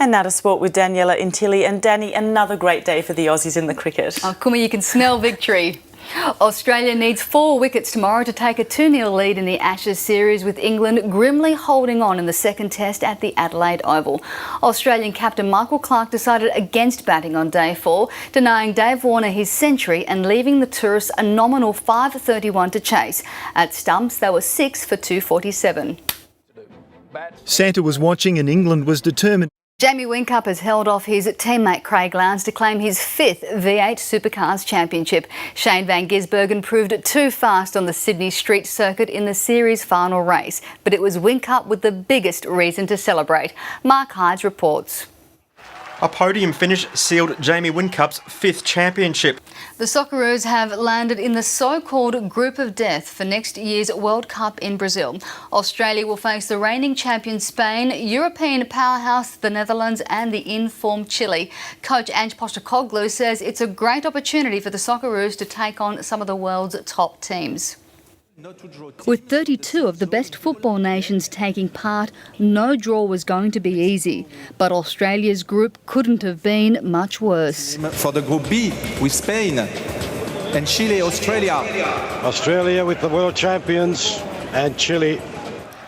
And now to sport with Daniela Intili. And Danny, another great day for the Aussies in the cricket. Oh, Kumi, you can smell victory. Australia needs 4 wickets tomorrow to take a 2-0 lead in the Ashes series, with England grimly holding on in the second test at the Adelaide Oval. Australian captain Michael Clarke decided against batting on day 4, denying Dave Warner his century and leaving the tourists a nominal 531 to chase. At stumps, they were 6 for 247. Santa was watching and England was determined. Jamie Whincup has held off his teammate Craig Lowndes to claim his 5th V8 Supercars Championship. Shane van Gisbergen proved too fast on the Sydney street circuit in the series final race, but it was Whincup with the biggest reason to celebrate. Mark Hydes reports. A podium finish sealed Jamie Whincup's 5th championship. The Socceroos have landed in the so-called group of death for next year's World Cup in Brazil. Australia will face the reigning champion Spain, European powerhouse the Netherlands and the in-form Chile. Coach Ange Postecoglou says it's a great opportunity for the Socceroos to take on some of the world's top teams. With 32 of the best football nations taking part, no draw was going to be easy. But Australia's group couldn't have been much worse. For the Group B, with Spain and Chile, Australia. Australia with the world champions and Chile.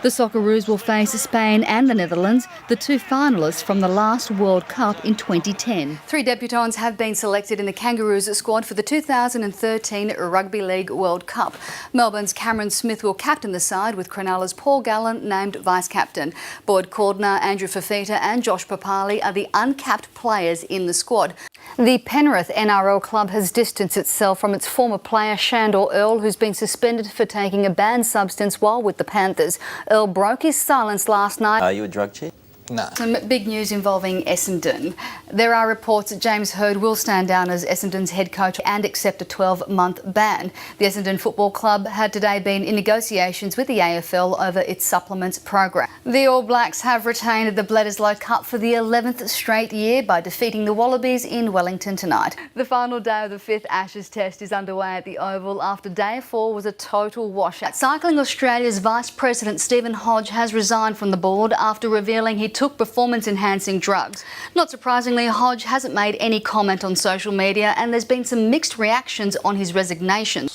The Socceroos will face Spain and the Netherlands, the 2 finalists from the last World Cup in 2010. 3 debutants have been selected in the Kangaroos squad for the 2013 Rugby League World Cup. Melbourne's Cameron Smith will captain the side, with Cronulla's Paul Gallen named vice-captain. Boyd Cordner, Andrew Fafita and Josh Papali are the uncapped players in the squad. The Penrith NRL club has distanced itself from its former player Shandor Earl, who's been suspended for taking a banned substance while with the Panthers. Earl broke his silence last night. Are you a drug cheat? No. Some big news involving Essendon. There are reports that James Hird will stand down as Essendon's head coach and accept a 12-month ban. The Essendon Football Club had today been in negotiations with the AFL over its supplements program. The All Blacks have retained the Bledisloe Cup for the 11th straight year by defeating the Wallabies in Wellington tonight. The final day of the 5th Ashes Test is underway at the Oval after day 4 was a total washout. Cycling Australia's Vice President Stephen Hodge has resigned from the board after revealing he took performance-enhancing drugs. Not surprisingly, Hodge hasn't made any comment on social media, and there's been some mixed reactions on his resignation.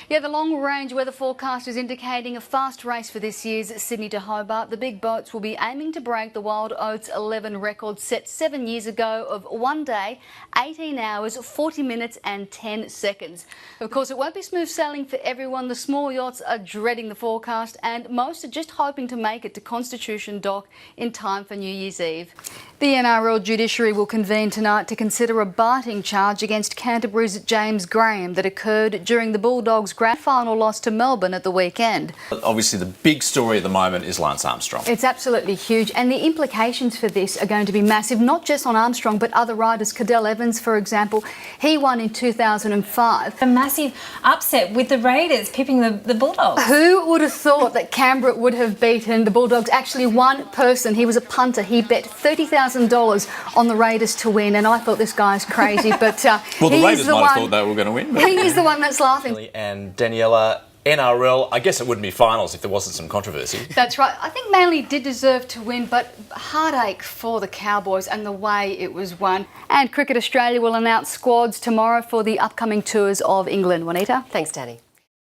Yeah, the long-range weather forecast is indicating a fast race for this year's Sydney to Hobart. The big boats will be aiming to break the Wild Oats 11 record set 7 years ago of 1 day, 18 hours, 40 minutes and 10 seconds. Of course, it won't be smooth sailing for everyone. The small yachts are dreading the forecast, and most are just hoping to make it to Constitution Dock in time for New Year's Eve. The NRL judiciary will convene tonight to consider a biting charge against Canterbury's James Graham that occurred during the Bulldogs' grand final loss to Melbourne at the weekend. Obviously, the big story at the moment is Lance Armstrong. It's absolutely huge, and the implications for this are going to be massive, not just on Armstrong, but other riders. Cadell Evans, for example, he won in 2005. A massive upset with the Raiders pipping the Bulldogs. Who would have thought that Canberra would have beaten the Bulldogs? Actually, one person, he was a punter, he bet $30,000 on the Raiders to win, and I thought this guy's crazy, but well, the Raiders might have thought they were going to win. He is the one that's laughing. And Daniela, NRL, I guess it wouldn't be finals if there wasn't some controversy. That's right. I think Manly did deserve to win, but heartache for the Cowboys and the way it was won. And Cricket Australia will announce squads tomorrow for the upcoming tours of England. Juanita? Thanks, Danny.